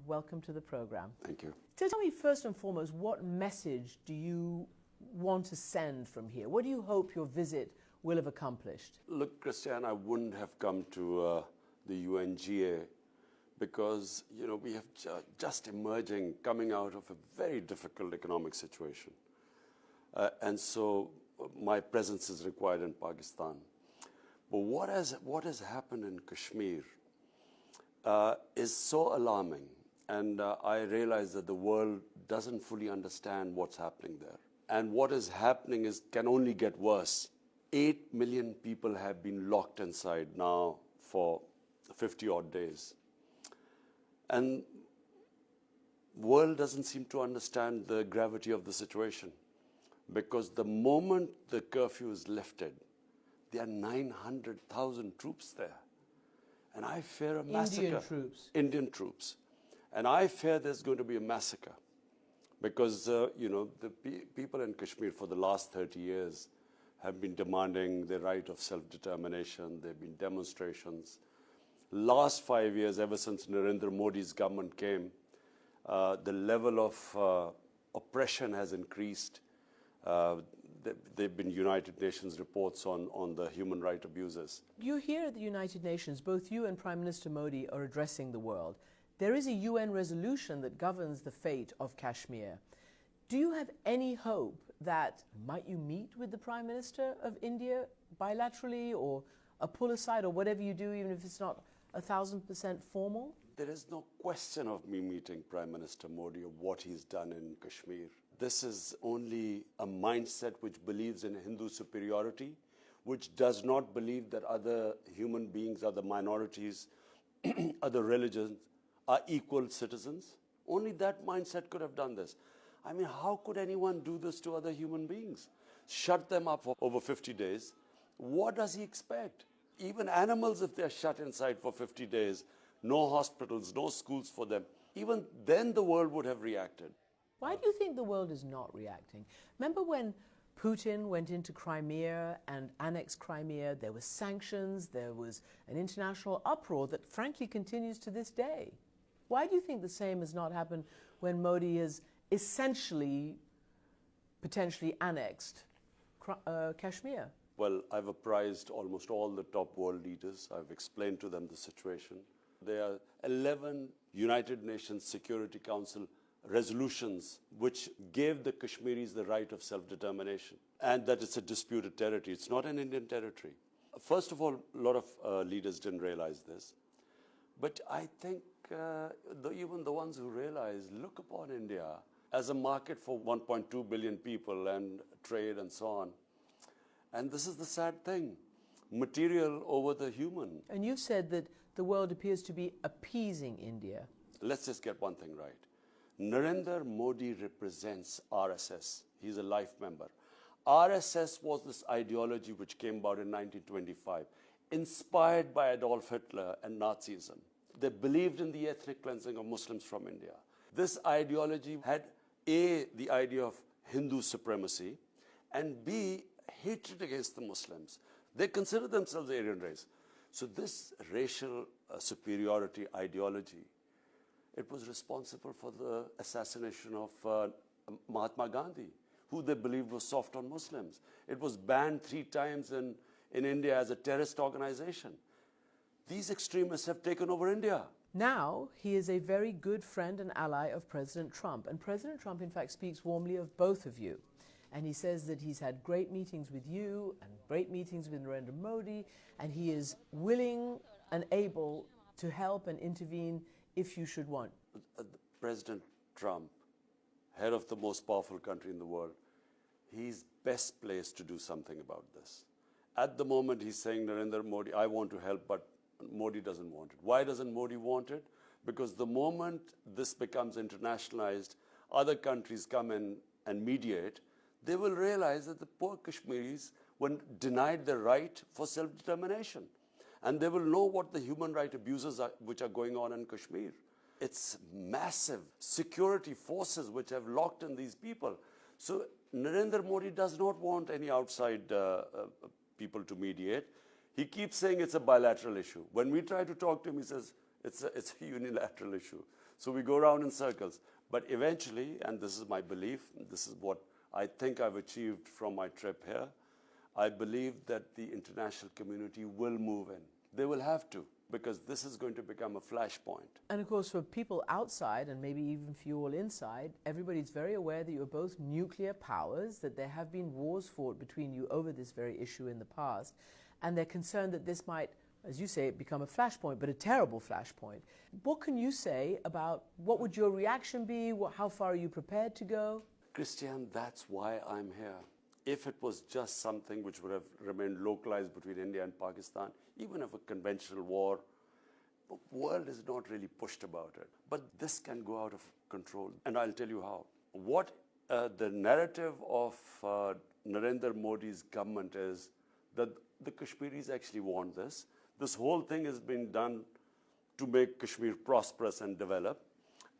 welcome to the program. Thank you. Tell me first and foremost, what message do you want to send from here? What do you hope your visit will have accomplished? Look, Christiane, I wouldn't have come to the UNGA because, we have just emerging, coming out of a very difficult economic situation. And so my presence is required in Pakistan. But what has happened in Kashmir is so alarming. And I realize that the world doesn't fully understand what's happening there. And what is happening can only get worse. 8 million people have been locked inside now for 50-odd days. And the world doesn't seem to understand the gravity of the situation. Because the moment the curfew is lifted, there are 900,000 troops there. And I fear a massacre. Indian troops. Indian troops. And I fear there's going to be a massacre. Because, the people in Kashmir for the last 30 years have been demanding the right of self-determination. There have been demonstrations. Last 5 years, ever since Narendra Modi's government came, the level of oppression has increased. There have been United Nations reports on the human rights abuses. You here at the United Nations, both you and Prime Minister Modi are addressing the world. There is a UN resolution that governs the fate of Kashmir. Do you have any hope that might you meet with the Prime Minister of India bilaterally or a pull aside or whatever you do, even if it's not 1,000% formal? There is no question of me meeting Prime Minister Modi or what he's done in Kashmir. This is only a mindset which believes in Hindu superiority, which does not believe that other human beings, other minorities, other religions are equal citizens. Only that mindset could have done this. I mean, how could anyone do this to other human beings? Shut them up for over 50 days. What does he expect? Even animals, if they're shut inside for 50 days, no hospitals, no schools for them, even then the world would have reacted. Why do you think the world is not reacting? Remember when Putin went into Crimea and annexed Crimea, there were sanctions, there was an international uproar that frankly continues to this day. Why do you think the same has not happened when Modi has essentially, potentially annexed Kashmir? Well, I've apprised almost all the top world leaders. I've explained to them the situation. There are 11 United Nations Security Council resolutions which gave the Kashmiris the right of self-determination, and that it's a disputed territory. It's not an Indian territory. First of all, a lot of leaders didn't realize this. But I think even the ones who realize look upon India as a market for 1.2 billion people and trade and so on. And this is the sad thing, material over the human. And you've said that the world appears to be appeasing India. Let's just get one thing right. Narendra Modi represents RSS. He's a life member. RSS was this ideology which came about in 1925, inspired by Adolf Hitler and Nazism. They believed in the ethnic cleansing of Muslims from India. This ideology had A, the idea of Hindu supremacy, and B, hatred against the Muslims. They considered themselves the Aryan race. So this racial superiority ideology, it was responsible for the assassination of Mahatma Gandhi, who they believed was soft on Muslims. It was banned 3 times in India as a terrorist organization. These extremists have taken over India. Now, he is a very good friend and ally of President Trump. And President Trump, in fact, speaks warmly of both of you. And he says that he's had great meetings with you and great meetings with Narendra Modi, and he is willing and able to help and intervene if you should want. President Trump, head of the most powerful country in the world, he's best placed to do something about this. At the moment, he's saying, Narendra Modi, I want to help, but Modi doesn't want it. Why doesn't Modi want it? Because the moment this becomes internationalized, other countries come in and mediate, they will realize that the poor Kashmiris were denied the right for self-determination. And they will know what the human rights abuses are, which are going on in Kashmir. It's massive security forces which have locked in these people. So Narendra Modi does not want any outside people to mediate. He keeps saying it's a bilateral issue. When we try to talk to him, he says it's a unilateral issue. So we go around in circles. But eventually, and this is my belief, this is what I think I've achieved from my trip here, I believe that the international community will move in. They will have to, because this is going to become a flashpoint. And of course, for people outside, and maybe even for you all inside, everybody's very aware that you're both nuclear powers, that there have been wars fought between you over this very issue in the past, and they're concerned that this might, as you say, become a flashpoint, but a terrible flashpoint. What can you say about what would your reaction be? How far are you prepared to go? Christiane, that's why I'm here. If it was just something which would have remained localized between India and Pakistan, even if a conventional war, the world is not really pushed about it. But this can go out of control, and I'll tell you how. What the narrative of Narendra Modi's government is that the Kashmiris actually want this. This whole thing has been done to make Kashmir prosperous and develop.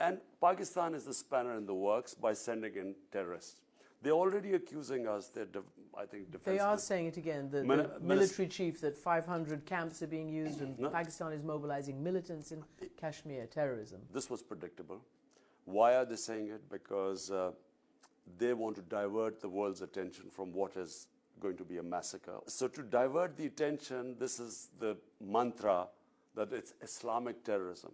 And Pakistan is the spanner in the works by sending in terrorists. They're already accusing us, I think, They are saying it again, the military chief, that 500 camps are being used and Pakistan is mobilizing militants in Kashmir, terrorism. This was predictable. Why are they saying it? Because they want to divert the world's attention from what is going to be a massacre. So to divert the attention, this is the mantra that it's Islamic terrorism.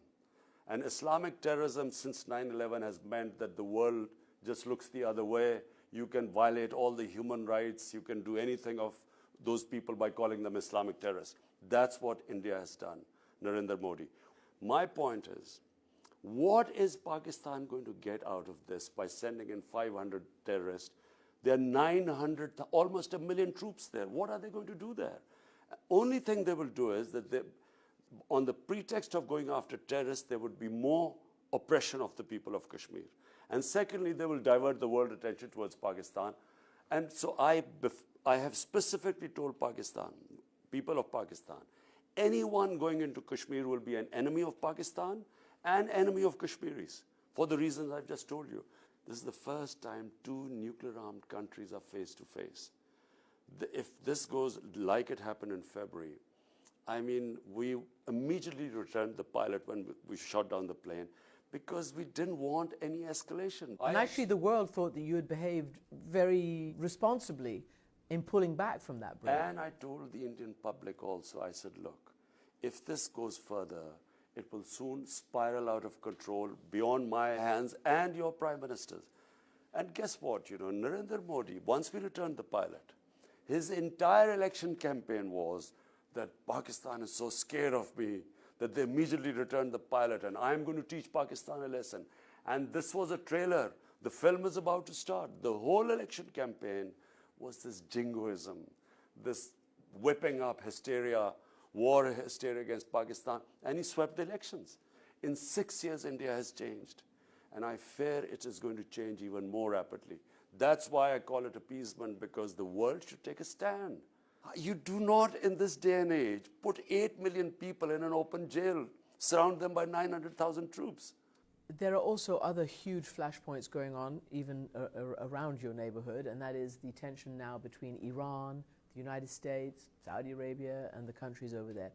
And Islamic terrorism since 9/11 has meant that the world just looks the other way. You can violate all the human rights. You can do anything of those people by calling them Islamic terrorists. That's what India has done, Narendra Modi. My point is, what is Pakistan going to get out of this by sending in 500 terrorists? There are 900, almost 1 million troops there. What are they going to do there? Only thing they will do is that they, on the pretext of going after terrorists, there would be more oppression of the people of Kashmir. And secondly, they will divert the world attention towards Pakistan. And so I have specifically told Pakistan, people of Pakistan, anyone going into Kashmir will be an enemy of Pakistan and enemy of Kashmiris, for the reasons I've just told you. This is the first time two nuclear-armed countries are face to face. If this goes like it happened in February, I mean, we immediately returned the pilot when we shot down the plane because we didn't want any escalation. And actually the world thought that you had behaved very responsibly in pulling back from that break. And I told the Indian public also, I said, look, if this goes further, it will soon spiral out of control beyond my hands and your Prime Minister's. And guess what, Narendra Modi, once we returned the pilot, his entire election campaign was that Pakistan is so scared of me that they immediately returned the pilot and I'm going to teach Pakistan a lesson. And this was a trailer. The film is about to start. The whole election campaign was this jingoism, this whipping up hysteria, war hysteria against Pakistan, and he swept the elections. In 6 years, India has changed, and I fear it is going to change even more rapidly. That's why I call it appeasement, because the world should take a stand. You do not, in this day and age, put 8 million people in an open jail, surround them by 900,000 troops. There are also other huge flashpoints going on, even around your neighborhood, and that is the tension now between Iran, the United States, Saudi Arabia, and the countries over there.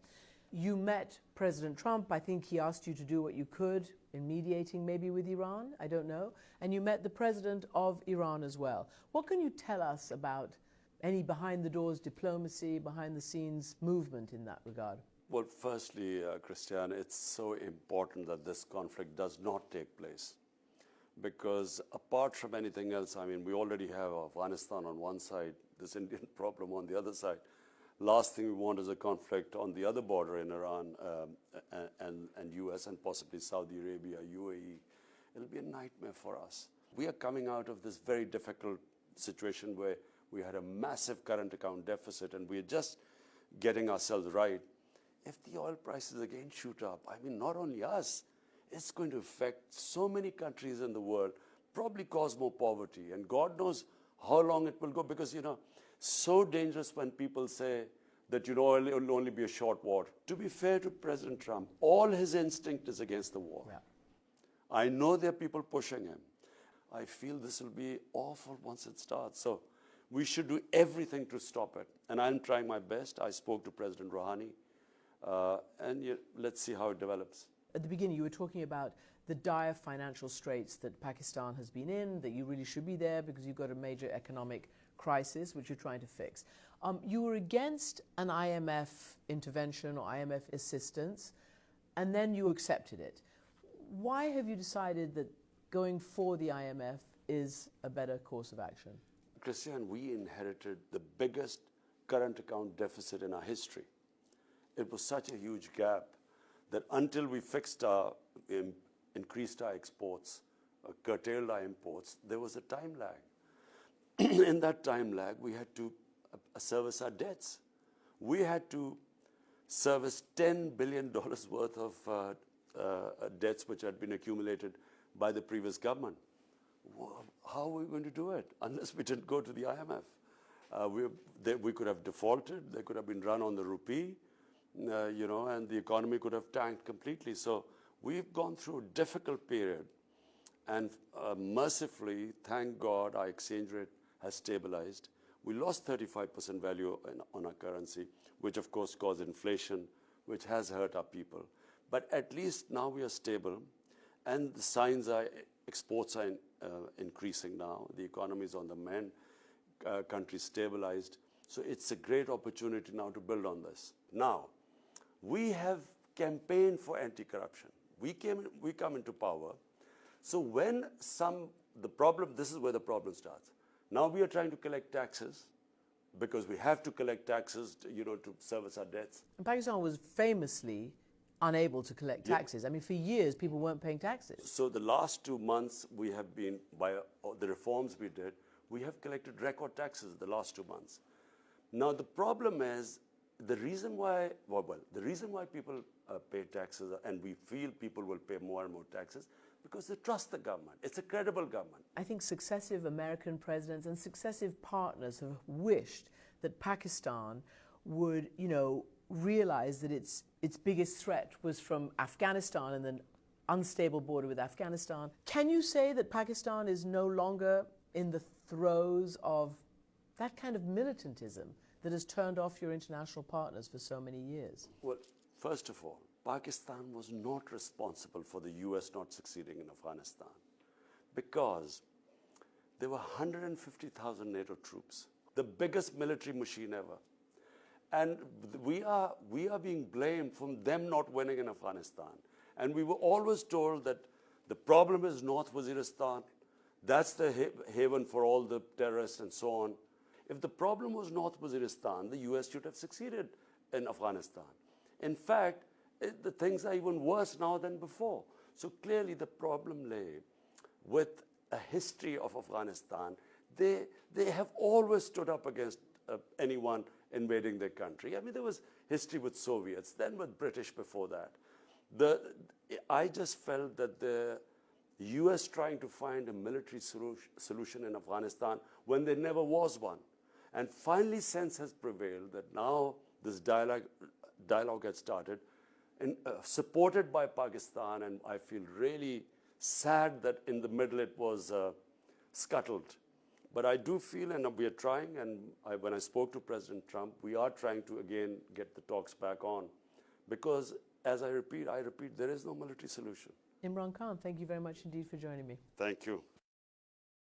You met President Trump. I think he asked you to do what you could in mediating maybe with Iran, I don't know. And you met the president of Iran as well. What can you tell us about any behind-the-doors diplomacy, behind-the-scenes movement in that regard? Well, firstly, Christiane, it's so important that this conflict does not take place. Because apart from anything else, I mean, we already have Afghanistan on one side, this Indian problem on the other side. Last thing we want is a conflict on the other border in Iran and US and possibly Saudi Arabia, UAE. It'll be a nightmare for us. We are coming out of this very difficult situation where we had a massive current account deficit and we're just getting ourselves right. If the oil prices again shoot up, I mean, not only us, it's going to affect so many countries in the world, probably cause more poverty. And God knows how long it will go, because, so dangerous when people say that, it will only be a short war. To be fair to President Trump, all his instinct is against the war. Yeah. I know there are people pushing him. I feel this will be awful once it starts. So we should do everything to stop it. And I'm trying my best. I spoke to President Rouhani. And let's see how it develops. At the beginning, you were talking about the dire financial straits that Pakistan has been in, that you really should be there because you've got a major economic crisis which you're trying to fix. You were against an IMF intervention or IMF assistance, and then you accepted it. Why have you decided that going for the IMF is a better course of action? Christiane, we inherited the biggest current account deficit in our history. It was such a huge gap that until we fixed our, increased our exports, curtailed our imports, there was a time lag. In that time lag, we had to service our debts. We had to service $10 billion worth of debts which had been accumulated by the previous government. How are we going to do it unless we didn't go to the IMF? We could have defaulted, they could have been run on the rupee, and the economy could have tanked completely. So we've gone through a difficult period, and mercifully, thank God, our exchange rate has stabilized. We lost 35% value on our currency, which of course caused inflation, which has hurt our people. But at least now we are stable, and the signs are exports are increasing now. The economy is on the mend, country stabilized. So it's a great opportunity now to build on this. Now, we have campaigned for anti-corruption. We come into power. So when this is where the problem starts. Now we are trying to collect taxes because we have to collect taxes to service our debts. And Pakistan was famously unable to collect taxes. I mean, for years, people weren't paying taxes. So the last 2 months, we have been, by the reforms we did, we have collected record taxes the last 2 months. Now, the problem is, the reason why people pay taxes, and we feel people will pay more and more taxes, because they trust the government. It's a credible government. I think successive American presidents and successive partners have wished that Pakistan would, realize that its biggest threat was from Afghanistan and an unstable border with Afghanistan. Can you say that Pakistan is no longer in the throes of that kind of militantism that has turned off your international partners for so many years? Well, first of all, Pakistan was not responsible for the US not succeeding in Afghanistan because there were 150,000 NATO troops, the biggest military machine ever. And we are being blamed for them not winning in Afghanistan. And we were always told that the problem is North Waziristan. That's the haven for all the terrorists and so on. If the problem was North Waziristan, the US should have succeeded in Afghanistan. In fact, the things are even worse now than before. So clearly the problem lay with a history of Afghanistan. They have always stood up against anyone invading their country. I mean, there was history with Soviets, then with British before that. I just felt that the US trying to find a military solution in Afghanistan when there never was one. And finally sense has prevailed that now this dialogue has started, and supported by Pakistan, and I feel really sad that in the middle it was scuttled. But I do feel, and we are trying, and when I spoke to President Trump, we are trying to again get the talks back on. Because, as I repeat, there is no military solution. Imran Khan, thank you very much indeed for joining me. Thank you.